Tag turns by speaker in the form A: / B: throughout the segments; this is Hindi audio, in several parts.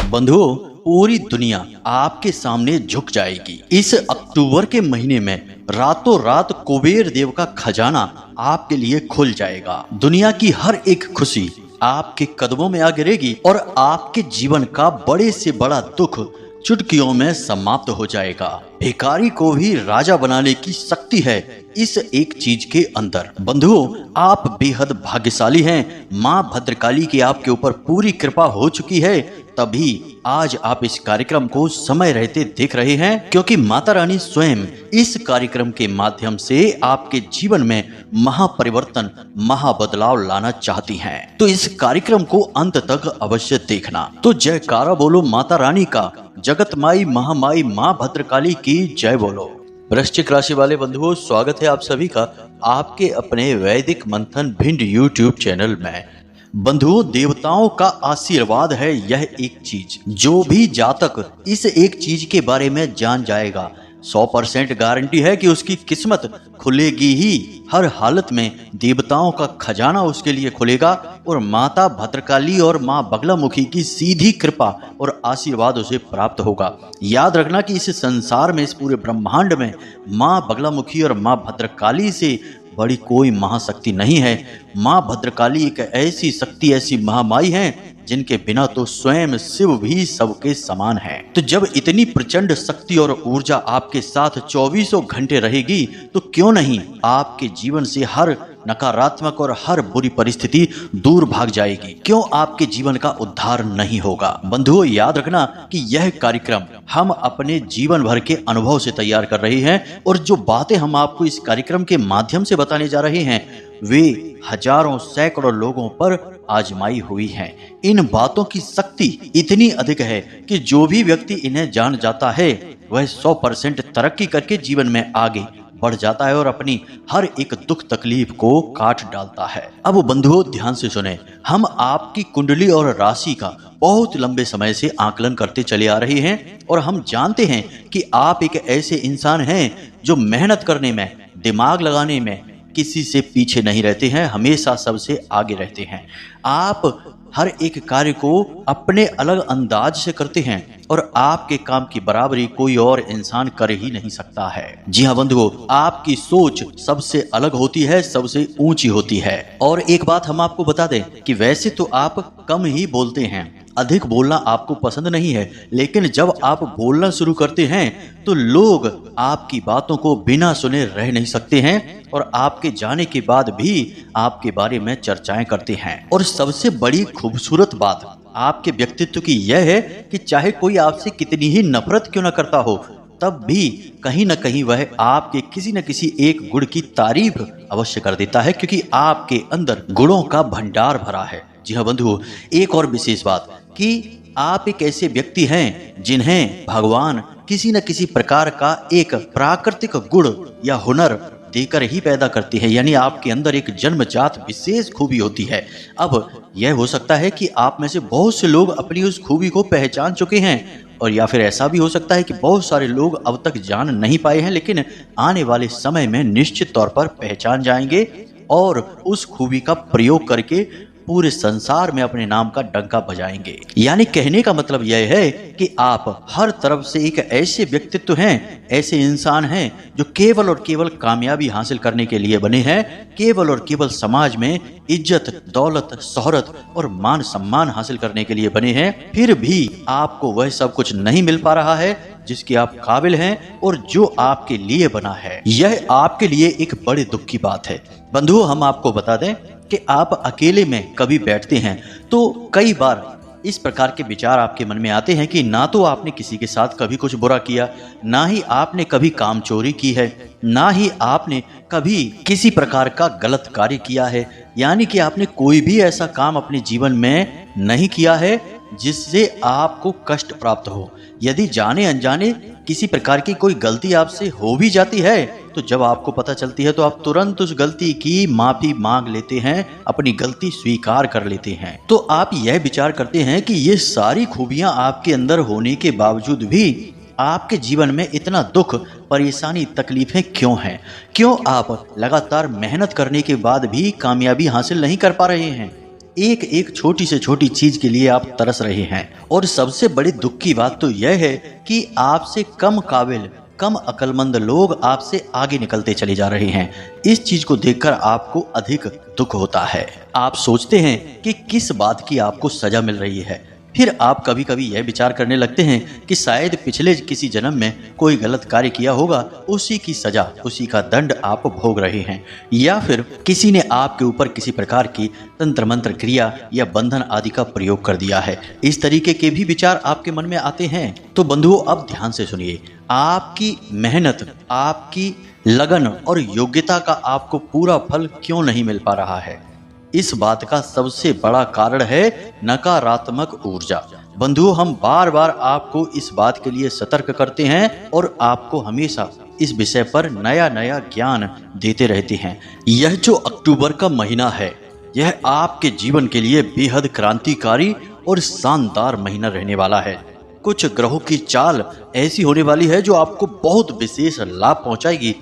A: बंधुओं, पूरी दुनिया आपके सामने झुक जाएगी। इस अक्टूबर के महीने में रातों रात कुबेर देव का खजाना आपके लिए खुल जाएगा। दुनिया की हर एक खुशी आपके कदमों में आ गिरेगी और आपके जीवन का बड़े से बड़ा दुख चुटकियों में समाप्त हो जाएगा। भिखारी को भी राजा बनाने की शक्ति है इस एक चीज के अंदर। बंधुओं, आप बेहद भाग्यशाली हैं। माँ भद्रकाली की आपके ऊपर पूरी कृपा हो चुकी है, तभी आज आप इस कार्यक्रम को समय रहते देख रहे हैं, क्योंकि माता रानी स्वयं इस कार्यक्रम के माध्यम से आपके जीवन में महापरिवर्तन, महाबदलाव लाना चाहती हैं। तो इस कार्यक्रम को अंत तक अवश्य देखना। तो जयकारा बोलो माता रानी का, जगत माई महामाई माँ भद्रकाली की जय बोलो। वृश्चिक राशि वाले बंधुओं, स्वागत है आप सभी का आपके अपने वैदिक मंथन भिंड यूट्यूब चैनल में। बंधुओं, देवताओं का आशीर्वाद है यह एक चीज। जो भी जातक इस एक चीज के बारे में जान जाएगा, 100% गारंटी है कि उसकी किस्मत खुलेगी ही। हर हालत में देवताओं का खजाना उसके लिए खुलेगा और माता भद्रकाली और माँ बगलामुखी की सीधी कृपा और आशीर्वाद उसे प्राप्त होगा। याद रखना कि इस संसार में, इस पूरे ब्रह्मांड में माँ बगलामुखी और माँ भद्रकाली से बड़ी कोई महाशक्ति नहीं है। माँ भद्रकाली एक ऐसी शक्ति, ऐसी महामाई है जिनके बिना तो स्वयं शिव भी सबके समान है। तो जब इतनी प्रचंड शक्ति और ऊर्जा आपके साथ 24 घंटे रहेगी, तो क्यों नहीं आपके जीवन से हर नकारात्मक और हर बुरी परिस्थिति दूर भाग जाएगी। क्यों आपके जीवन का उद्धार नहीं होगा। बंधुओं, याद रखना कि यह कार्यक्रम हम अपने जीवन भर के अनुभव से तैयार कर रहे हैं, और जो बातें हम आपको इस कार्यक्रम के माध्यम से बताने जा रहे हैं वे हजारों सैकड़ों लोगों पर आजमाई हुई हैं। इन बातों की शक्ति इतनी अधिक है कि जो भी व्यक्ति इन्हें जान जाता है वह 100% तरक्की करके जीवन में आगे बढ़ जाता है और अपनी हर एक दुख तकलीफ को काट डालता है। अब बंधुओं, ध्यान से सुने। हम आपकी कुंडली और राशि का बहुत लंबे समय से आकलन करते चले आ रहे हैं, और हम जानते हैं कि आप एक ऐसे इंसान हैं जो मेहनत करने में, दिमाग लगाने में किसी से पीछे नहीं रहते हैं, हमेशा सबसे आगे रहते हैं। आप हर एक कार्य को अपने अलग अंदाज से करते हैं और आपके काम की बराबरी कोई और इंसान कर ही नहीं सकता है। जी हाँ बंधुओं, आपकी सोच सबसे अलग होती है, सबसे ऊंची होती है। और एक बात हम आपको बता दें कि वैसे तो आप कम ही बोलते हैं, अधिक बोलना आपको पसंद नहीं है, लेकिन जब आप बोलना शुरू करते हैं तो लोग आपकी बातों को बिना सुने रह नहीं सकते हैं, और आपके जाने के बाद भी आपके बारे में चर्चाएं करते हैं। और सबसे बड़ी खूबसूरत बात आपके व्यक्तित्व की यह है कि चाहे कोई आपसे कितनी ही नफरत क्यों न करता हो, तब भी कहीं न कहीं वह आपके किसी न किसी एक गुण की तारीफ अवश्य कर देता है, क्योंकि आपके अंदर गुणों का भंडार भरा है। जी हाँ बंधुओं, एक और विशेष बात कि आप एक ऐसे व्यक्ति हैं जिन्हें भगवान किसी न किसी प्रकार का एक प्राकृतिक गुण या हुनर देकर ही पैदा करती है, यानी आपके अंदर एक जन्मजात विशेष खूबी होती है। अब यह हो सकता है कि आप में से बहुत से लोग अपनी उस खूबी को पहचान चुके हैं, और या फिर ऐसा भी हो सकता है कि बहुत सारे लोग अब तक जान नहीं पाए हैं, लेकिन आने वाले समय में निश्चित तौर पर पहचान जाएंगे और उस खूबी का प्रयोग करके पूरे संसार में अपने नाम का डंका बजाएंगे। यानी कहने का मतलब यह है कि आप हर तरफ से एक ऐसे व्यक्तित्व हैं, ऐसे इंसान हैं जो केवल और केवल कामयाबी हासिल करने के लिए बने हैं, केवल और केवल समाज में इज्जत, दौलत, शोहरत और मान सम्मान हासिल करने के लिए बने हैं। फिर भी आपको वह सब कुछ नहीं मिल पा रहा है जिसके आप काबिल हैं और जो आपके लिए बना है। यह आपके लिए एक बड़े दुख की बात है। बंधुओं, हम आपको बता दें कि आप अकेले में कभी बैठते हैं तो कई बार इस प्रकार के विचार आपके मन में आते हैं कि ना तो आपने किसी के साथ कभी कुछ बुरा किया, ना ही आपने कभी काम चोरी की है, ना ही आपने कभी किसी प्रकार का गलत कार्य किया है। यानी कि आपने कोई भी ऐसा काम अपने जीवन में नहीं किया है जिससे आपको कष्ट प्राप्त हो। यदि जाने अनजाने किसी प्रकार की कोई गलती आपसे हो भी जाती है, तो जब आपको पता चलती है तो आप तुरंत उस गलती की माफी मांग लेते हैं, अपनी गलती स्वीकार कर लेते हैं। तो आप यह विचार करते हैं कि ये सारी खूबियां आपके अंदर होने के बावजूद भी आपके जीवन में इतना दुख, परेशानी, तकलीफें क्यों हैं? क्यों आप लगातार मेहनत करने के बाद भी कामयाबी हासिल नहीं कर पा रहे हैं? एक एक छोटी से छोटी चीज के लिए आप तरस रहे हैं। और सबसे बड़ी दुख की बात तो यह है कि आपसे कम काबिल, कम अक्लमंद लोग आपसे आगे निकलते चले जा रहे हैं। इस चीज को देखकर आपको अधिक दुख होता है। आप सोचते हैं कि किस बात की आपको सजा मिल रही है। फिर आप कभी कभी यह विचार करने लगते हैं कि शायद पिछले किसी जन्म में कोई गलत कार्य किया होगा, उसी की सजा, उसी का दंड आप भोग रहे हैं, या फिर किसी ने आपके ऊपर किसी प्रकार की तंत्र मंत्र क्रिया या बंधन आदि का प्रयोग कर दिया है। इस तरीके के भी विचार आपके मन में आते हैं। तो बंधुओं, अब ध्यान से सुनिए। आपकी मेहनत, आपकी लगन और योग्यता का आपको पूरा फल क्यों नहीं मिल पा रहा है? इस बात का सबसे बड़ा कारण है नकारात्मक ऊर्जा। बंधुओं, हम बार बार आपको इस बात के लिए सतर्क करते हैं और आपको हमेशा इस विषय पर नया नया ज्ञान देते रहते हैं। यह जो अक्टूबर का महीना है, यह आपके जीवन के लिए बेहद क्रांतिकारी और शानदार महीना रहने वाला है। कुछ ग्रहों की चाल ऐसी होने वाली है जो आपको बहुत विशेष लाभ पहुंचाएगी।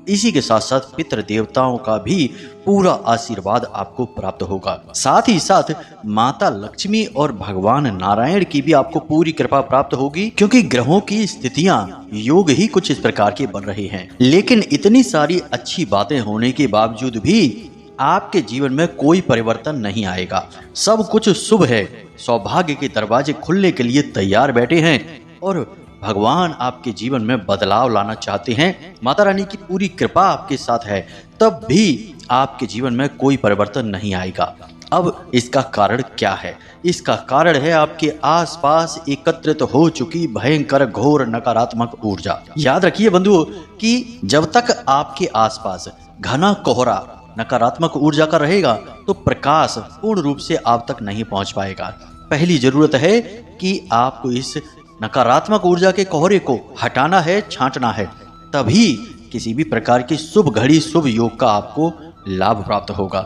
A: इसी के साथ साथ पितृ देवताओं का भी पूरा आशीर्वाद आपको प्राप्त होगा। साथ ही साथ माता लक्ष्मी और भगवान नारायण की भी आपको पूरी कृपा प्राप्त होगी, क्योंकि ग्रहों की स्थितियां, योग ही कुछ इस प्रकार के बन रहे हैं। लेकिन इतनी सारी अच्छी बातें होने के बावजूद भी आपके जीवन में कोई परिवर्तन नहीं आएगा। सब कुछ शुभ है, सौभाग्य के दरवाजे खुलने के लिए तैयार बैठे हैं और भगवान आपके जीवन में बदलाव लाना चाहते हैं। माता रानी की पूरी कृपा आपके साथ है, तब भी आपके जीवन में कोई परिवर्तन नहीं आएगा। अब इसका कारण क्या है? इसका कारण है आपके आसपास एकत्रित हो चुकी भयंकर घोर नकारात्मक ऊर्जा। याद रखिए बंधुओं कि जब तक आपके आसपास घना कोहरा नकारात्मक ऊर्जा का रहेगा तो प्रकाश पूर्ण रूप से आप तक नहीं पहुंच पाएगा। पहली जरूरत है कि आपको इस नकारात्मक ऊर्जा के कोहरे को हटाना है, छांटना है, तभी किसी भी प्रकार की शुभ घड़ी, शुभ योग का आपको लाभ प्राप्त होगा।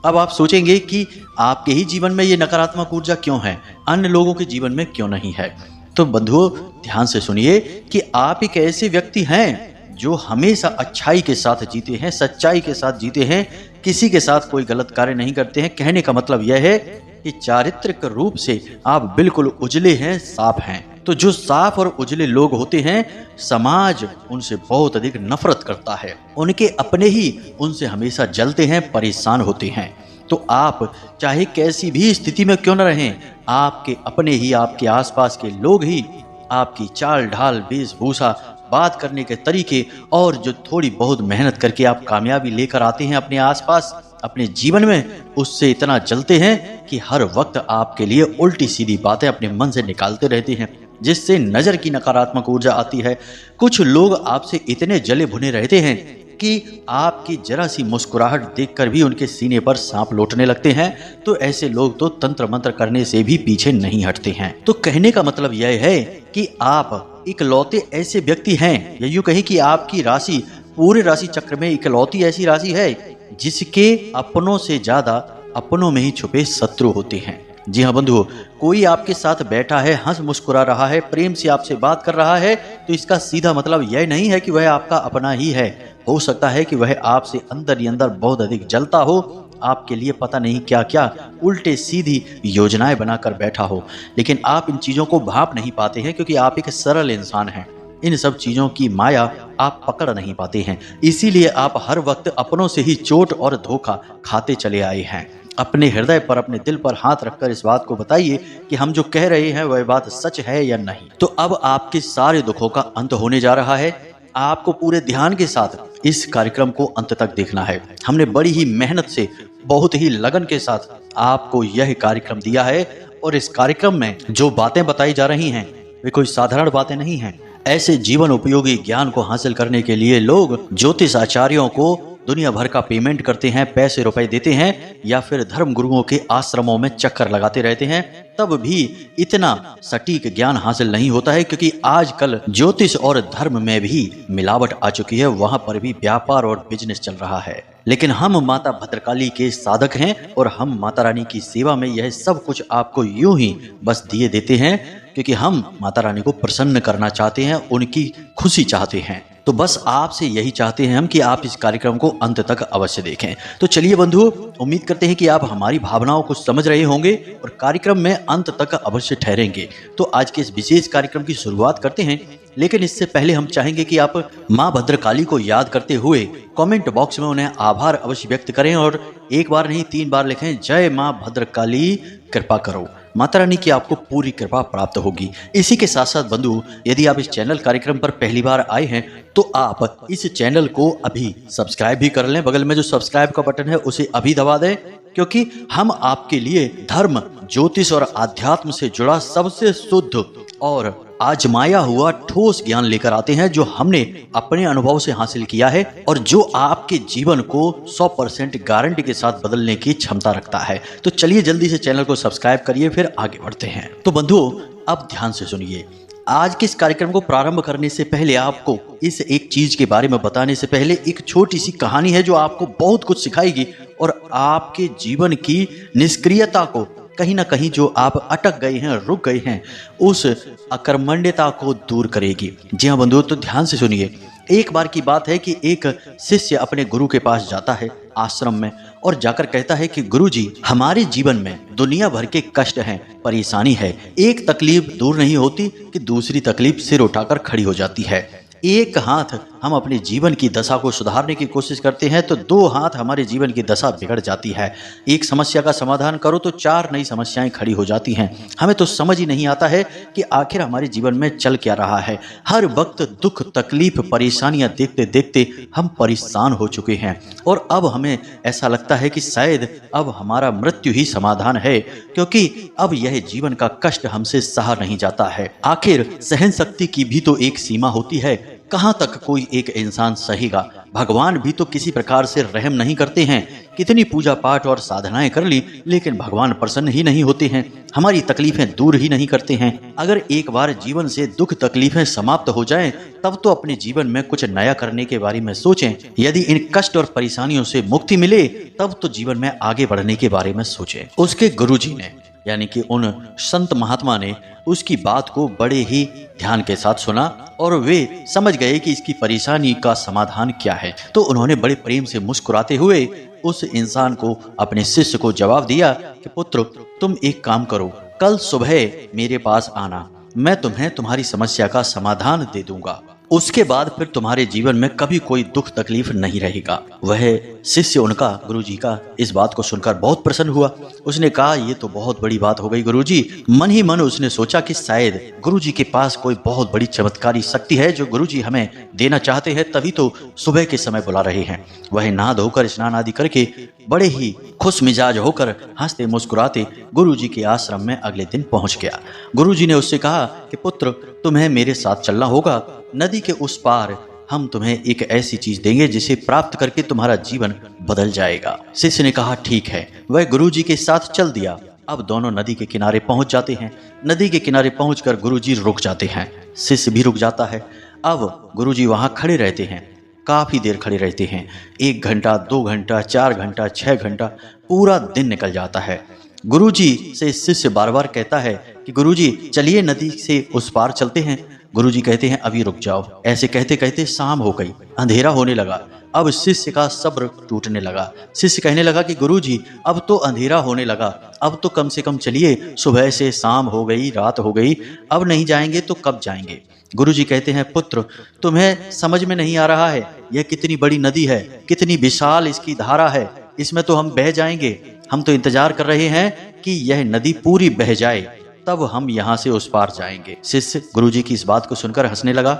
A: अब आप सोचेंगे कि आपके ही जीवन में ये नकारात्मक ऊर्जा क्यों है, अन्य लोगों के जीवन में क्यों नहीं है? तो बंधुओं, ध्यान से सुनिए कि आप एक ऐसे व्यक्ति हैं जो हमेशा अच्छाई के साथ जीते हैं, सच्चाई के साथ जीते हैं, किसी के साथ कोई गलत कार्य नहीं करते हैं। कहने का मतलब यह है कि चारित्रिक रूप से आप बिल्कुल उजले हैं, साफ हैं। तो जो साफ और उजले लोग होते हैं, समाज उनसे बहुत अधिक नफरत करता है, उनके अपने ही उनसे हमेशा जलते हैं, परेशान होते हैं। तो आप चाहे कैसी भी स्थिति में क्यों न रहें, आपके अपने ही, आपके आसपास के लोग ही आपकी चाल ढाल, वेशभूषा, बात करने के तरीके और जो थोड़ी बहुत मेहनत करके आप कामयाबी लेकर आते हैं अपने आसपास, अपने जीवन में, उससे इतना जलते हैं कि हर वक्त आपके लिए उल्टी सीधी बातें अपने मन से निकालते रहते हैं, जिससे नजर की नकारात्मक ऊर्जा आती है। कुछ लोग आपसे इतने जले भुने रहते हैं कि आपकी जरा सी मुस्कुराहट देखकर भी उनके सीने पर सांप लौटने लगते हैं। तो ऐसे लोग तो तंत्र मंत्र करने से भी पीछे नहीं हटते हैं। तो कहने का मतलब यह है कि आप इकलौते ऐसे व्यक्ति हैं, या यूं कहें कि आपकी राशि पूरे राशि चक्र में इकलौती ऐसी राशि है जिसके अपनों से ज्यादा अपनों में ही छुपे शत्रु होते हैं। जी हाँ बंधुओं, कोई आपके साथ बैठा है, हंस मुस्कुरा रहा है, प्रेम से आपसे बात कर रहा है, तो इसका सीधा मतलब यह नहीं है कि वह आपका अपना ही है। हो सकता है कि वह आपसे अंदर ही अंदर बहुत अधिक जलता हो, आपके लिए पता नहीं क्या क्या उल्टे सीधी योजनाएं बनाकर बैठा हो, लेकिन आप इन चीजों को भांप नहीं पाते हैं, क्योंकि आप एक सरल इंसान हैं। इन सब चीजों की माया आप पकड़ नहीं पाते हैं, इसीलिए आप हर वक्त अपनों से ही चोट और धोखा खाते चले आए हैं। अपने हृदय पर, अपने दिल पर हाथ रखकर इस बात को बताइए कि हम जो कह रहे हैं वह बात सच है या नहीं। तो अब आपके सारे दुखों का अंत होने जा रहा है। आपको पूरे ध्यान के साथ इस कार्यक्रम को अंत तक देखना है। हमने बड़ी ही मेहनत से, बहुत ही लगन के साथ आपको यह कार्यक्रम दिया है, और इस कार्यक्रम में जो बातें बताई जा रही हैं वे कोई साधारण बातें नहीं हैं। ऐसे जीवन उपयोगी ज्ञान को हासिल करने के लिए लोग ज्योतिष आचार्यों को दुनिया भर का पेमेंट करते हैं, पैसे रुपए देते हैं, या फिर धर्म गुरुओं के आश्रमों में चक्कर लगाते रहते हैं, तब भी इतना सटीक ज्ञान हासिल नहीं होता है, क्योंकि आजकल ज्योतिष और धर्म में भी मिलावट आ चुकी है, वहां पर भी व्यापार और बिजनेस चल रहा है। लेकिन हम माता भद्रकाली के साधक हैं और हम माता रानी की सेवा में यह सब कुछ आपको यूं ही बस दिए देते हैं, क्योंकि हम माता रानी को प्रसन्न करना चाहते हैं, उनकी खुशी चाहते हैं। तो बस आपसे यही चाहते हैं हम कि आप इस कार्यक्रम को अंत तक अवश्य देखें। तो चलिए बंधुओं, उम्मीद करते हैं कि आप हमारी भावनाओं को समझ रहे होंगे और कार्यक्रम में अंत तक अवश्य ठहरेंगे। तो आज के इस विशेष कार्यक्रम की शुरुआत करते हैं, लेकिन इससे पहले हम चाहेंगे कि आप माँ भद्रकाली को याद करते हुए कमेंट बॉक्स में उन्हें आभार अवश्य व्यक्त करें और एक बार नहीं 3 बार लिखें, जय माँ भद्रकाली कृपा करो। माता रानी की आपको पूरी कृपा प्राप्त होगी। इसी के साथ साथ बंधु, यदि आप इस चैनल कार्यक्रम पर पहली बार आए हैं तो आप इस चैनल को अभी सब्सक्राइब भी कर लें। बगल में जो सब्सक्राइब का बटन है उसे अभी दबा दें, क्योंकि हम आपके लिए धर्म, ज्योतिष और आध्यात्म से जुड़ा सबसे शुद्ध और आजमाया हुआ ठोस ज्ञान लेकर आते हैं, जो हमने अपने अनुभव से हासिल किया है और जो आपके जीवन को 100% गारंटी के साथ बदलने की क्षमता रखता है। तो चलिए जल्दी से चैनल को सब्सक्राइब करिए, फिर आगे बढ़ते हैं। तो बंधुओं, अब ध्यान से सुनिए। आज के इस कार्यक्रम को प्रारंभ करने से पहले आपको इस एक चीज के बारे में बताने से पहले एक छोटी सी कहानी है जो आपको बहुत कुछ सिखाएगी और आपके जीवन की निष्क्रियता को, कहीं ना कहीं जो आप अटक गए हैं, रुक गए हैं, उस अकर्मण्यता को दूर करेगी। जी हाँ बंधुओं, तो ध्यान से सुनिए। एक बार की बात है कि एक शिष्य अपने गुरु के पास जाता है आश्रम में और जाकर कहता है कि गुरुजी, हमारे जीवन में दुनिया भर के कष्ट हैं, परेशानी है। एक तकलीफ दूर नहीं होती कि दूसरी तकलीफ सिर उठाकर खड़ी हो जाती है। एक हाथ हम अपने जीवन की दशा को सुधारने की कोशिश करते हैं तो 2 हाथ हमारे जीवन की दशा बिगड़ जाती है। एक समस्या का समाधान करो तो 4 नई समस्याएं खड़ी हो जाती हैं। हमें तो समझ ही नहीं आता है कि आखिर हमारे जीवन में चल क्या रहा है। हर वक्त दुख, तकलीफ, परेशानियां देखते देखते हम परेशान हो चुके हैं और अब हमें ऐसा लगता है कि शायद अब हमारा मृत्यु ही समाधान है, क्योंकि अब यह जीवन का कष्ट हमसे सहा नहीं जाता है। आखिर सहन शक्ति की भी तो एक सीमा होती है। कहाँ तक कोई एक इंसान सहेगा? भगवान भी तो किसी प्रकार से रहम नहीं करते हैं। कितनी पूजा पाठ और साधनाएं कर ली, लेकिन भगवान प्रसन्न ही नहीं होते हैं, हमारी तकलीफें दूर ही नहीं करते हैं। अगर एक बार जीवन से दुख तकलीफें समाप्त हो जाएं, तब तो अपने जीवन में कुछ नया करने के बारे में सोचें। यदि इन कष्ट और परेशानियों से मुक्ति मिले, तब तो जीवन में आगे बढ़ने के बारे में सोचें। उसके गुरुजी ने, यानी कि उन संत महात्मा ने उसकी बात को बड़े ही ध्यान के साथ सुना और वे समझ गए कि इसकी परेशानी का समाधान क्या है। तो उन्होंने बड़े प्रेम से मुस्कुराते हुए उस इंसान को, अपने शिष्य को जवाब दिया कि पुत्र, तुम एक काम करो, कल सुबह मेरे पास आना, मैं तुम्हें तुम्हारी समस्या का समाधान दे दूंगा। उसके बाद फिर तुम्हारे जीवन में कभी कोई दुख तकलीफ नहीं रहेगा। वह शिष्य उनका, गुरुजी का, इस बात को सुनकर बहुत प्रसन्न हुआ। उसने कहा, ये तो बहुत बड़ी बात हो गई गुरुजी। मन ही मन उसने सोचा कि शायद गुरुजी के पास कोई बहुत बड़ी चमत्कारी शक्ति है जो गुरुजी हमें देना चाहते हैं, तभी तो सुबह के समय बुला रहे हैं। वह नहा धोकर स्नान आदि करके बड़े ही खुश मिजाज होकर हंसते मुस्कुराते गुरुजी के आश्रम में अगले दिन पहुंच गया। गुरुजी ने उससे कहा कि पुत्र, तुम्हें मेरे साथ चलना होगा। नदी के उस पार हम तुम्हें एक ऐसी चीज देंगे जिसे प्राप्त करके तुम्हारा जीवन बदल जाएगा। शिष्य ने कहा, ठीक है। वह गुरुजी के साथ चल दिया। अब दोनों नदी के किनारे पहुंच जाते हैं। नदी के किनारे पहुंचकर गुरुजी रुक जाते हैं, शिष्य भी रुक जाता है। अब गुरुजी वहां खड़े रहते हैं, काफी देर खड़े रहते हैं। 1 घंटा, 2 घंटा, 4 घंटा, 6 घंटा, पूरा दिन निकल जाता है। गुरुजी से शिष्य बार बार कहता है कि गुरुजी, चलिए नदी से उस पार चलते हैं। गुरुजी कहते हैं, अभी रुक जाओ। ऐसे कहते कहते शाम हो गई, अंधेरा होने लगा। अब शिष्य का सब्र टूटने लगा। शिष्य कहने लगा कि गुरुजी, अब तो अंधेरा होने लगा, अब तो कम से कम चलिए, सुबह से शाम हो गई, रात हो गई, अब नहीं जाएंगे तो कब जाएंगे? गुरुजी कहते हैं, पुत्र, तुम्हें समझ में नहीं आ रहा है, यह कितनी बड़ी नदी है, कितनी विशाल इसकी धारा है, इसमें तो हम बह जाएंगे। हम तो इंतजार कर रहे हैं कि यह नदी पूरी बह जाए, तब हम यहाँ से उस पार जाएंगे। शिष्य गुरुजी की इस बात को सुनकर हंसने लगा।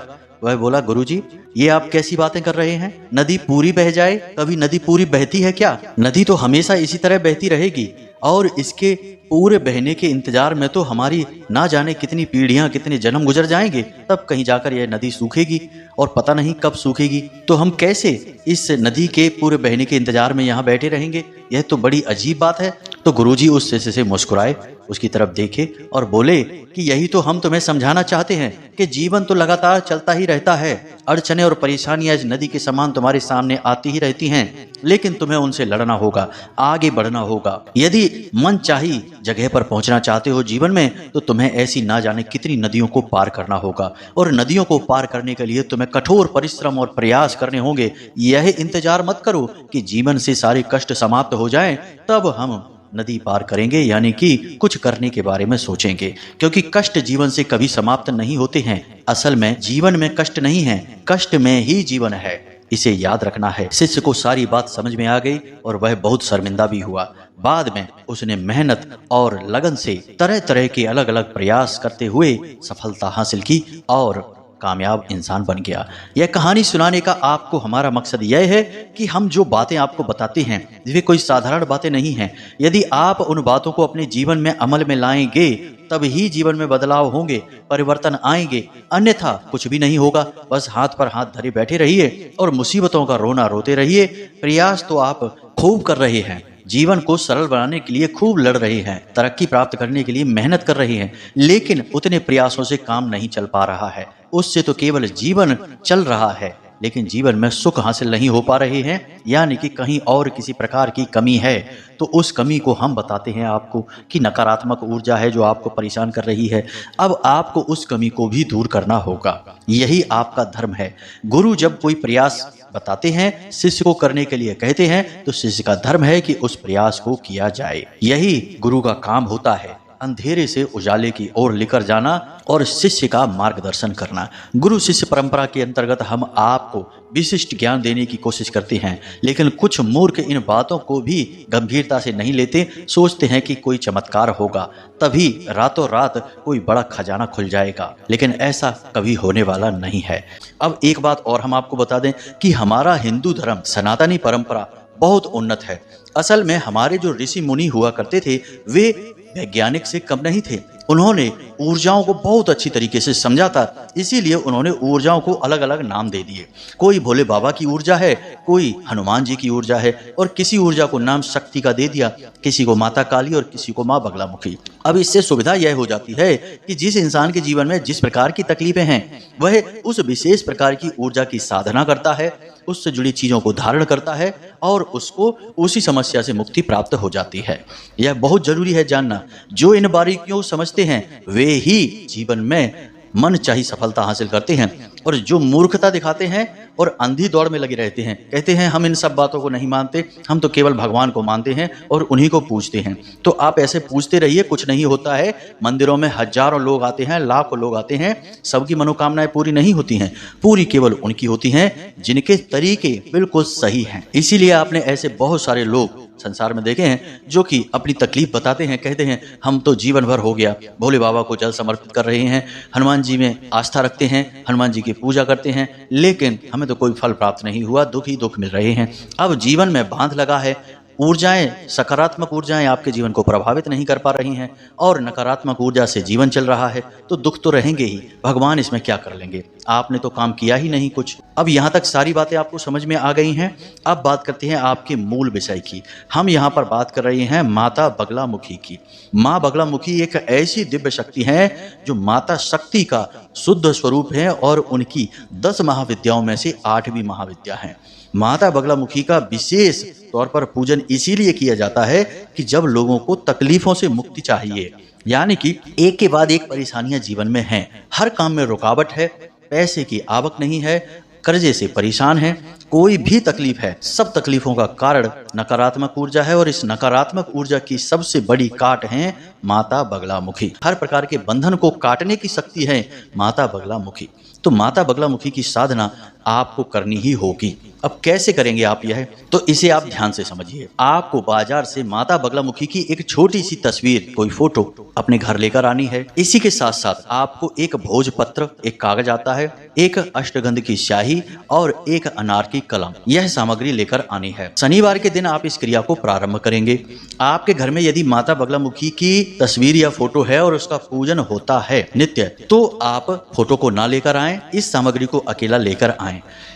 A: वह बोला, गुरुजी, ये आप कैसी बातें कर रहे हैं? नदी पूरी बह जाए? कभी नदी पूरी बहती है क्या? नदी तो हमेशा इसी तरह बहती रहेगी और इसके पूरे बहने के इंतजार में तो हमारी ना जाने कितनी पीढ़ियां, कितने जन्म गुजर जाएंगे, तब कहीं जाकर यह नदी सूखेगी और पता नहीं कब सूखेगी। तो हम कैसे इस नदी के पूरे बहने के इंतजार में यहाँ बैठे रहेंगे? यह तो बड़ी अजीब बात है। तो गुरुजी उस शिष्य से मुस्कुराए उसकी तरफ देखे और बोले कि यही तो हम तुम्हें समझाना चाहते हैं कि जीवन तो लगातार चलता ही रहता है। अड़चने और परेशानियां इस नदी के समान तुम्हारे सामने आती ही रहती हैं, लेकिन तुम्हें उनसे लड़ना होगा, आगे बढ़ना होगा। यदि मन चाही जगह पर पहुंचना चाहते हो जीवन में, तो तुम्हें ऐसी ना जाने कितनी नदियों को पार करना होगा, और नदियों को पार करने के लिए तुम्हें कठोर परिश्रम और प्रयास करने होंगे। यह इंतजार मत करो कि जीवन से सारे कष्ट समाप्त हो जाएं, तब हम नदी पार करेंगे, यानी कि कुछ करने के बारे में सोचेंगे, क्योंकि कष्ट जीवन से कभी समाप्त नहीं होते हैं। असल में जीवन में कष्ट नहीं है, कष्ट में ही जीवन है, इसे याद रखना है। शिष्य को सारी बात समझ में आ गई और वह बहुत शर्मिंदा भी हुआ। बाद में उसने मेहनत और लगन से तरह तरह के अलग अलग प्रयास करते हुए सफलता हासिल की और कामयाब इंसान बन गया। यह कहानी सुनाने का आपको हमारा मकसद यह है कि हम जो बातें आपको बताते हैं वे कोई साधारण बातें नहीं हैं। यदि आप उन बातों को अपने जीवन में अमल में लाएंगे, तब ही जीवन में बदलाव होंगे, परिवर्तन आएंगे, अन्यथा कुछ भी नहीं होगा। बस हाथ पर हाथ धरे बैठे रहिए और मुसीबतों का रोना रोते रहिए। प्रयास तो आप खूब कर रहे हैं, जीवन को सरल बनाने के लिए खूब लड़ रहे हैं, तरक्की प्राप्त करने के लिए मेहनत कर रहे हैं, लेकिन उतने प्रयासों से काम नहीं चल पा रहा है। उससे तो केवल जीवन चल रहा है, लेकिन जीवन में सुख हासिल नहीं हो पा रहे हैं, यानी कि कहीं और किसी प्रकार की कमी है। तो उस कमी को हम बताते हैं आपको कि नकारात्मक ऊर्जा है जो आपको परेशान कर रही है। अब आपको उस कमी को भी दूर करना होगा, यही आपका धर्म है। गुरु जब कोई प्रयास बताते हैं, शिष्य को करने के लिए कहते हैं, तो शिष्य का धर्म है कि उस प्रयास को किया जाए। यही गुरु का काम होता है, अंधेरे से उजाले की ओर लेकर जाना और शिष्य का मार्गदर्शन करना। गुरु शिष्य परंपरा के अंतर्गत हम आपको विशिष्ट ज्ञान देने की कोशिश करते हैं, लेकिन कुछ मूर्ख इन बातों को भी गंभीरता से नहीं लेते। सोचते हैं कि कोई चमत्कार होगा, तभी रातों रात कोई बड़ा खजाना खुल जाएगा, लेकिन ऐसा कभी होने वाला नहीं है। अब एक बात और हम आपको बता दें कि हमारा हिंदू धर्म, सनातनी परंपरा बहुत उन्नत है। असल में हमारे जो ऋषि मुनि हुआ करते थे, वे वैज्ञानिक से कम नहीं थे। उन्होंने ऊर्जाओं को बहुत अच्छी तरीके से समझा था, इसीलिए उन्होंने ऊर्जाओं को अलग अलग नाम दे दिए। कोई भोले बाबा की ऊर्जा है, कोई हनुमान जी की ऊर्जा है, और किसी ऊर्जा को नाम शक्ति का दे दिया, किसी को माता काली और किसी को माँ बगलामुखी। अब इससे सुविधा यह हो जाती है कि जिस इंसान के जीवन में जिस प्रकार की तकलीफें हैं, वह उस विशेष प्रकार की ऊर्जा की साधना करता है, उससे जुड़ी चीजों को धारण करता है और उसको उसी समस्या से मुक्ति प्राप्त हो जाती है। यह बहुत जरूरी है जानना। जो इन बारीकियों को समझते हैं वे ही जीवन में मन चाही सफलता हासिल करते हैं, और जो मूर्खता दिखाते हैं और अंधी दौड़ में लगे रहते हैं, कहते हैं हम इन सब बातों को नहीं मानते, हम तो केवल भगवान को मानते हैं और उन्हीं को पूजते हैं। तो आप ऐसे पूजते रहिए, कुछ नहीं होता है। मंदिरों में हजारों लोग आते हैं, लाखों लोग आते हैं, सबकी मनोकामनाएं पूरी नहीं होती हैं, पूरी केवल उनकी होती हैं जिनके तरीके बिल्कुल सही हैं। इसीलिए आपने ऐसे बहुत सारे लोग संसार में देखे हैं जो कि अपनी तकलीफ बताते हैं, कहते हैं हम तो जीवन भर हो गया भोले बाबा को जल समर्पित कर रहे हैं, हनुमान जी में आस्था रखते हैं, हनुमान जी की पूजा करते हैं, लेकिन हमें तो कोई फल प्राप्त नहीं हुआ, दुख ही दुख मिल रहे हैं। अब जीवन में बांध लगा है, ऊर्जाएं, सकारात्मक ऊर्जाएं आपके जीवन को प्रभावित नहीं कर पा रही हैं और नकारात्मक ऊर्जा से जीवन चल रहा है, तो दुख तो रहेंगे ही। भगवान इसमें क्या कर लेंगे, आपने तो काम किया ही नहीं कुछ। अब यहाँ तक सारी बातें आपको समझ में आ गई हैं। अब बात करते हैं आपके मूल विषय की। हम यहाँ पर बात कर रहे हैं माता बगलामुखी की। माँ बगलामुखी एक ऐसी दिव्य शक्ति है जो माता शक्ति का शुद्ध स्वरूप है और उनकी 10 महाविद्याओं में से 8वीं महाविद्या है। माता बगलामुखी का विशेष तौर पर पूजन इसीलिए किया जाता है कि जब लोगों को तकलीफों से मुक्ति चाहिए, यानी कि एक के बाद एक परेशानियां जीवन में हैं, हर काम में रुकावट है, पैसे की आवक नहीं है, कर्जे से परेशान है, कोई भी तकलीफ है, सब तकलीफों का कारण नकारात्मक ऊर्जा है और इस नकारात्मक ऊर्जा की सबसे बड़ी काट है माता बगलामुखी। हर प्रकार के बंधन को काटने की शक्ति है माता बगलामुखी। तो माता बगलामुखी की साधना आपको करनी ही होगी। अब कैसे करेंगे आप यह, तो इसे आप ध्यान से समझिए। आपको बाजार से माता बगलामुखी की एक छोटी सी तस्वीर, कोई फोटो अपने घर लेकर आनी है। इसी के साथ साथ आपको एक भोजपत्र, एक कागज आता है, एक अष्टगंध की स्याही और एक अनार की कलम, यह सामग्री लेकर आनी है। शनिवार के दिन आप इस क्रिया को प्रारंभ करेंगे। आपके घर में यदि माता बगलामुखी की तस्वीर या फोटो है और उसका पूजन होता है नित्य, तो आप फोटो को ना लेकर आएं, इस सामग्री को अकेला लेकर आएं।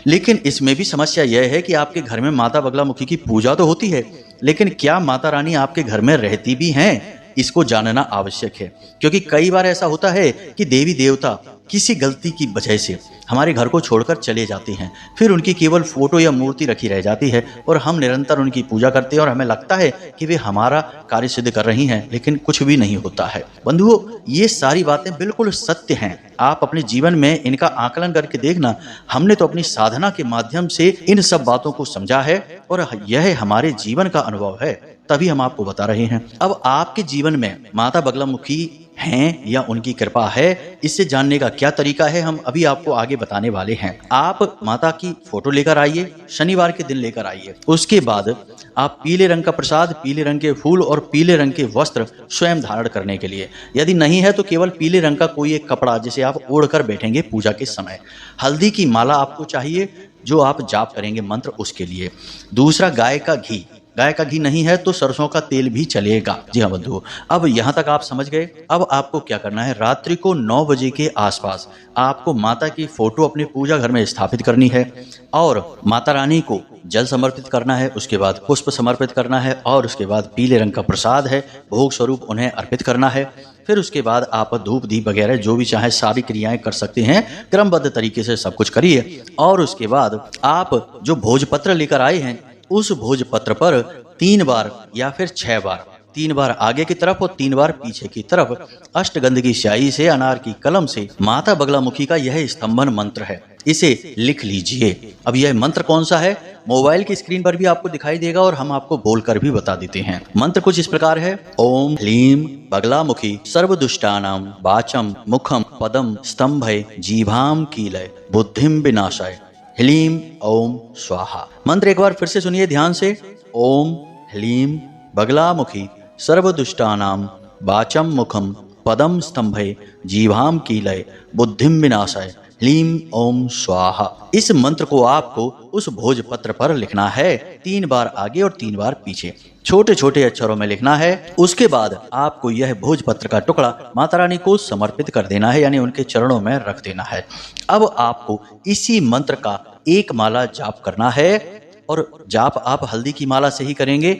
A: लेकिन इसमें भी समस्या यह है कि आपके घर में माता बगलामुखी की पूजा तो होती है, लेकिन क्या माता रानी आपके घर में रहती भी हैं? इसको जानना आवश्यक है। क्योंकि कई बार ऐसा होता है कि देवी देवता किसी गलती की वजह से हमारे घर को छोड़कर चले जाते हैं, फिर उनकी केवल फोटो या मूर्ति रखी रह जाती है और हम निरंतर उनकी पूजा करते हैं और हमें लगता है कि वे हमारा कार्य सिद्ध कर रही हैं, लेकिन कुछ भी नहीं होता है। बंधुओं, ये सारी बातें बिल्कुल सत्य हैं। आप अपने जीवन में इनका आकलन करके देखना। हमने तो अपनी साधना के माध्यम से इन सब बातों को समझा है और यह हमारे जीवन का अनुभव है, तभी हम आपको बता रहे हैं। अब आपके जीवन में माता बगलामुखी हैं या उनकी कृपा है, इससे जानने का क्या तरीका है, हम अभी आपको आगे बताने वाले हैं। आप माता की फोटो लेकर आइए, शनिवार के दिन लेकर आइए। उसके बाद आप पीले रंग का प्रसाद, पीले रंग के फूल और पीले रंग के वस्त्र स्वयं धारण करने के लिए, यदि नहीं है तो केवल पीले रंग का कोई एक कपड़ा जिसे आप ओढ़कर बैठेंगे पूजा के समय। हल्दी की माला आपको चाहिए जो आप जाप करेंगे मंत्र, उसके लिए। दूसरा, गाय का घी। गाय का घी नहीं है तो सरसों का तेल भी चलेगा। जी हाँ बंधुओं, अब यहाँ तक आप समझ गए। अब आपको क्या करना है, रात्रि को 9 बजे के आसपास आपको माता की फोटो अपने पूजा घर में स्थापित करनी है और माता रानी को जल समर्पित करना है, उसके बाद पुष्प समर्पित करना है और उसके बाद पीले रंग का प्रसाद है भोग स्वरूप उन्हें अर्पित करना है। फिर उसके बाद आप धूप दीप वगैरह जो भी चाहे सारी क्रियाएं कर सकते हैं, क्रमबद्ध तरीके से सब कुछ करिए। और उसके बाद आप जो भोजपत्र लेकर आए हैं उस भोजपत्र पर 3 बार या फिर 6 बार, 3 बार आगे की तरफ और 3 बार पीछे की तरफ अष्टगंध की स्याही से, अनार की कलम से माता बगलामुखी का यह स्तंभन मंत्र है, इसे लिख लीजिए। अब यह मंत्र कौन सा है, मोबाइल की स्क्रीन पर भी आपको दिखाई देगा और हम आपको बोलकर भी बता देते हैं। मंत्र कुछ इस प्रकार है, ओम ह्लीम बगलामुखी सर्वदुष्टानाम वाचम मुखम पदम स्तंभय जीभाम कीलय बुद्धिम विनाशाय ह्लीम ओम स्वाहा। मंत्र एक बार फिर से सुनिए ध्यान से। ओम ह्लीम बगलामुखी सर्वदुष्टानाम वाचम मुखम पदम स्तंभय जीभाम कीलय बुद्धिम विनाशाय ह्लीम ओम स्वाहा। इस मंत्र को आपको उस भोजपत्र पर लिखना है, 3 बार आगे और 3 बार पीछे, छोटे छोटे अक्षरों में लिखना है। उसके बाद आपको यह भोजपत्र का टुकड़ा माता रानी को समर्पित कर देना है, यानी उनके चरणों में रख देना है। अब आपको इसी मंत्र का एक माला जाप करना है और जाप आप हल्दी की माला से ही करेंगे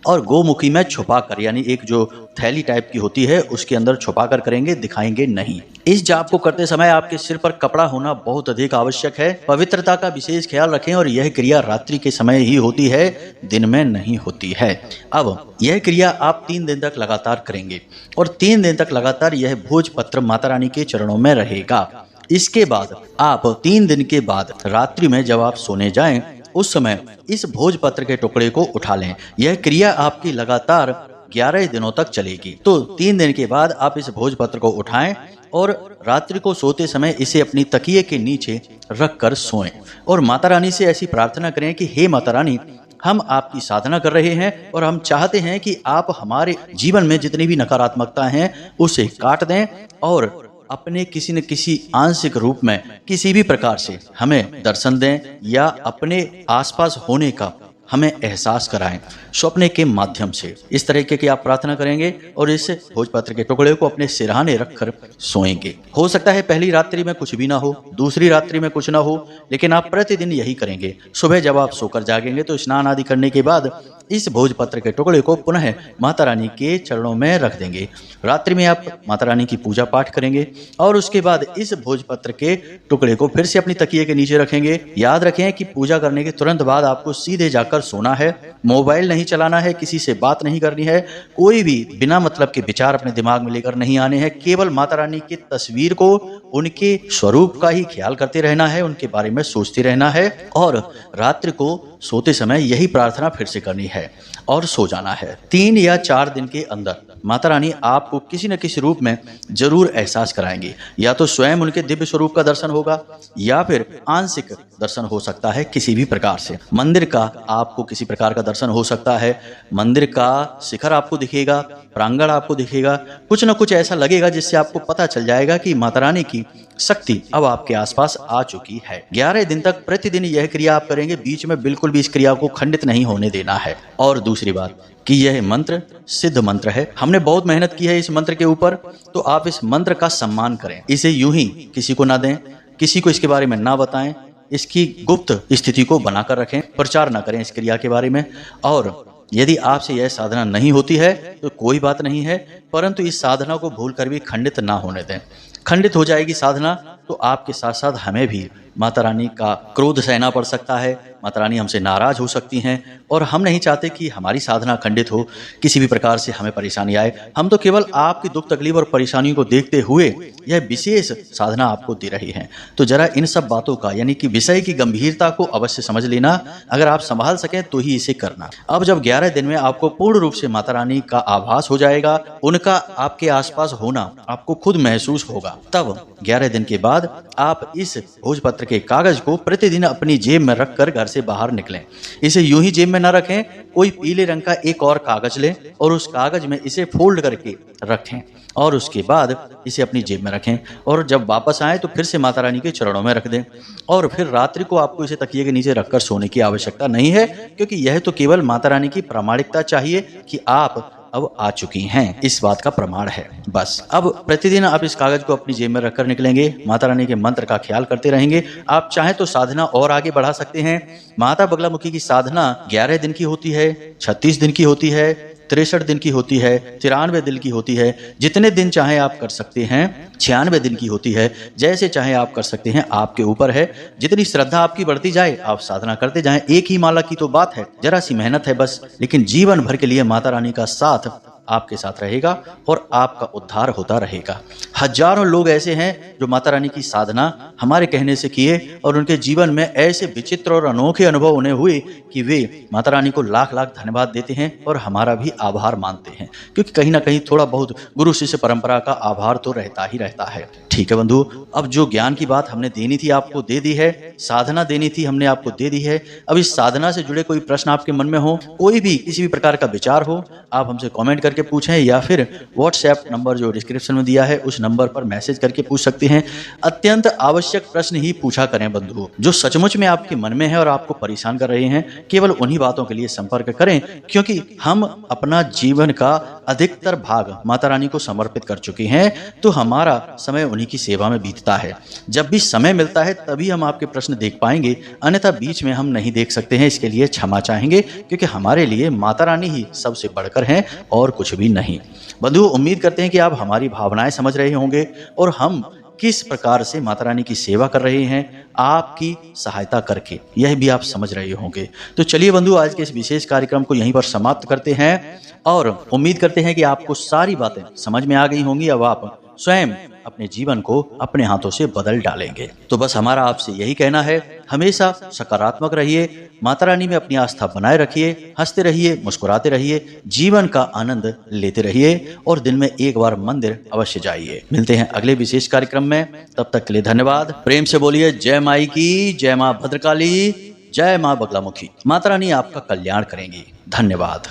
A: और गोमुखी में छुपा कर, यानी एक जो थैली टाइप की होती है उसके अंदर छुपा कर करेंगे, दिखाएंगे नहीं। इस जाप को करते समय आपके सिर पर कपड़ा होना बहुत अधिक आवश्यक है। पवित्रता का विशेष ख्याल रखें और यह क्रिया रात्रि के समय ही होती है, दिन में नहीं होती है। अब यह क्रिया आप 3 दिन तक लगातार करेंगे और 3 दिन तक लगातार यह भोजपत्र माता रानी के चरणों में रहेगा। इसके बाद आप 3 दिन के बाद रात्रि में जब आप सोने जाएं, उस समय इस भोजपत्र के टुकड़े को उठा लें। यह क्रिया आपकी लगातार 11 दिनों तक चलेगी। तो 3 दिन के बाद आप इस भोजपत्र को उठाएं और रात्रि को सोते समय इसे अपनी तकिए के नीचे रख कर सोएं और माता रानी से ऐसी प्रार्थना करें कि हे माता रानी, हम आपकी साधना कर रहे हैं और हम चाहते हैं कि आप हमारे जीवन में जितनी भी नकारात्मकता हैं उसे काट दें और अपने किसी न किसी आंशिक रूप में किसी भी प्रकार से हमें दर्शन दें या अपने आसपास होने का हमें एहसास कराएं स्वप्ने के माध्यम से। इस तरीके की आप प्रार्थना करेंगे और इस भोजपत्र के टुकड़े को अपने सिरहाने रखकर सोएंगे। हो सकता है पहली रात्रि में कुछ भी ना हो, दूसरी रात्रि में कुछ ना हो, लेकिन आप प्रतिदिन यही करेंगे। सुबह जब आप सोकर जागेंगे तो स्नान आदि करने के बाद इस भोजपत्र के टुकड़े को पुनः माता रानी के चरणों में रख देंगे। रात्रि में आप माता रानी की पूजा पाठ करेंगे और उसके बाद इस भोजपत्र के टुकड़े को फिर से अपनी तकिए के नीचे रखेंगे। याद रखें कि पूजा करने के तुरंत बाद आपको सीधे जाकर सोना है, मोबाइल नहीं चलाना है, किसी से बात नहीं करनी है, कोई भी बिना मतलब के विचार अपने दिमाग में लेकर नहीं आने हैं। केवल माता रानी की तस्वीर को, उनके स्वरूप का ही ख्याल करते रहना है, उनके बारे में सोचते रहना है और रात्रि को सोते समय यही प्रार्थना फिर से करनी है और सो जाना है। 3 या 4 दिन के अंदर माता रानी आपको किसी न किसी रूप में जरूर एहसास कराएंगी। या तो स्वयं उनके दिव्य स्वरूप का दर्शन होगा या फिर आंशिक दर्शन हो सकता है किसी भी प्रकार से। मंदिर का आपको किसी प्रकार का दर्शन हो सकता है, मंदिर का शिखर आपको दिखेगा, प्रांगण आपको दिखेगा, कुछ न कुछ ऐसा लगेगा जिससे आपको पता चल जाएगा कि माता रानी की शक्ति अब आपके आसपास आ चुकी है। 11 दिन तक प्रतिदिन यह क्रिया आप करेंगे, बीच में बिल्कुल भी इस क्रिया को खंडित नहीं होने देना है। और दूसरी बात कि यह मंत्र सिद्ध मंत्र है, हमने बहुत मेहनत की है इस मंत्र के ऊपर, तो आप इस मंत्र का सम्मान करें। इसे यूं ही किसी को ना दें, किसी को इसके बारे में ना बताएं, इसकी गुप्त स्थिति को बनाकर रखें, प्रचार ना करें इस क्रिया के बारे में। और यदि आपसे यह साधना नहीं होती है तो कोई बात नहीं है, परंतु इस साधना को भूलकर भी खंडित ना होने दें। खंडित हो जाएगी साधना तो आपके साथ साथ हमें भी माता रानी का क्रोध सहना पड़ सकता है, माता रानी हमसे नाराज हो सकती हैं, और हम नहीं चाहते कि हमारी साधना खंडित हो, किसी भी प्रकार से हमें परेशानी आए। हम तो केवल आपकी दुख तकलीफ और परेशानियों को देखते हुए यह विशेष साधना आपको दे रही हैं। तो जरा इन सब बातों का यानी कि विषय की गंभीरता को अवश्य समझ लेना। अगर आप संभाल सकें तो ही इसे करना। अब जब 11 दिन में आपको पूर्ण रूप से माता रानी का आभास हो जाएगा, उनका आपके आसपास होना आपको खुद महसूस होगा, तब 11 दिन के बाद आप इस भोजपत्र के कागज को प्रतिदिन अपनी जेब में रखकर घर से बाहर निकलें। इसे यूं ही जेब में न रखें, कोई पीले रंग का एक और कागज लें और उस कागज में इसे फोल्ड करके रखें और उसके बाद इसे अपनी जेब में रखें, और जब वापस आए तो फिर से माता रानी के चरणों में रख दें। और फिर रात्रि को आपको इसे तकिए के नीचे रखकर सोने की आवश्यकता नहीं है, क्योंकि यह तो केवल माता रानी की प्रामाणिकता चाहिए कि आप अब आ चुकी हैं, इस बात का प्रमाण है बस। अब प्रतिदिन आप इस कागज को अपनी जेब में रखकर निकलेंगे, माता रानी के मंत्र का ख्याल करते रहेंगे। आप चाहें तो साधना और आगे बढ़ा सकते हैं। माता बगलामुखी की साधना 11 दिन की होती है, 36 दिन की होती है, 63 दिन की होती है, 93 दिन की होती है, जितने दिन चाहे आप कर सकते हैं। 96 दिन की होती है, जैसे चाहे आप कर सकते हैं, आपके ऊपर है। जितनी श्रद्धा आपकी बढ़ती जाए आप साधना करते जाएं। एक ही माला की तो बात है, जरा सी मेहनत है बस, लेकिन जीवन भर के लिए माता रानी का साथ आपके साथ रहेगा और आपका उद्धार होता रहेगा। हजारों लोग ऐसे हैं जो माता रानी की साधना हमारे कहने से किए और उनके जीवन में ऐसे विचित्र और अनोखे अनुभव उन्हें हुए कि वे माता रानी को लाख लाख धन्यवाद देते हैं और हमारा भी आभार मानते हैं, क्योंकि कहीं ना कहीं थोड़ा बहुत गुरु शिष्य परंपरा का आभार तो रहता ही रहता है। ठीक है बंधु, अब जो ज्ञान की बात हमने देनी थी आपको दे दी है, साधना देनी थी हमने आपको दे दी है। अब इस साधना से जुड़े कोई प्रश्न आपके मन में हो, कोई भी किसी भी प्रकार का विचार हो, आप हमसे कमेंट करके पूछें या फिर व्हाट्सएप नंबर जो डिस्क्रिप्शन में दिया है उस नंबर पर मैसेज करके पूछ सकते हैं। अत्यंत आवश्यक प्रश्न ही पूछा करें बंधु, जो सचमुच में आपके मन में है और आपको परेशान कर रहे हैं। केवल उन्हीं बातों के लिए संपर्क करें, क्योंकि हम अपना जीवन का अधिकतर भाग माता रानी को समर्पित कर चुके हैं, तो हमारा समय उन्हीं की सेवा में बीतता है। जब भी समय मिलता है तभी हम आपके प्रश्न देख पाएंगे, अन्यथा बीच में हम नहीं देख सकते हैं। इसके लिए क्षमा चाहेंगे, क्योंकि हमारे लिए माता रानी ही सबसे बढ़कर हैं और कुछ भी नहीं। बंधु, उम्मीद करते हैं कि आप हमारी भावनाएं समझ रहे होंगे और हम किस प्रकार से माता रानी की सेवा कर रहे हैं आपकी सहायता करके, यह भी आप समझ रहे होंगे। तो चलिए बंधु, आज के इस विशेष कार्यक्रम को यहीं पर समाप्त करते हैं और उम्मीद करते हैं कि आपको सारी बातें समझ में आ गई होंगी। अब आप स्वयं अपने जीवन को अपने हाथों से बदल डालेंगे। तो बस हमारा आपसे यही कहना है, हमेशा सकारात्मक रहिए, माता रानी में अपनी आस्था बनाए रखिए, हंसते रहिए, मुस्कुराते रहिए, जीवन का आनंद लेते रहिए और दिन में एक बार मंदिर अवश्य जाइए। मिलते हैं अगले विशेष कार्यक्रम में, तब तक के लिए धन्यवाद। प्रेम से बोलिए जय माई की, जय माँ भद्रकाली, जय माँ बगलामुखी। माता रानी आपका कल्याण करेंगी। धन्यवाद।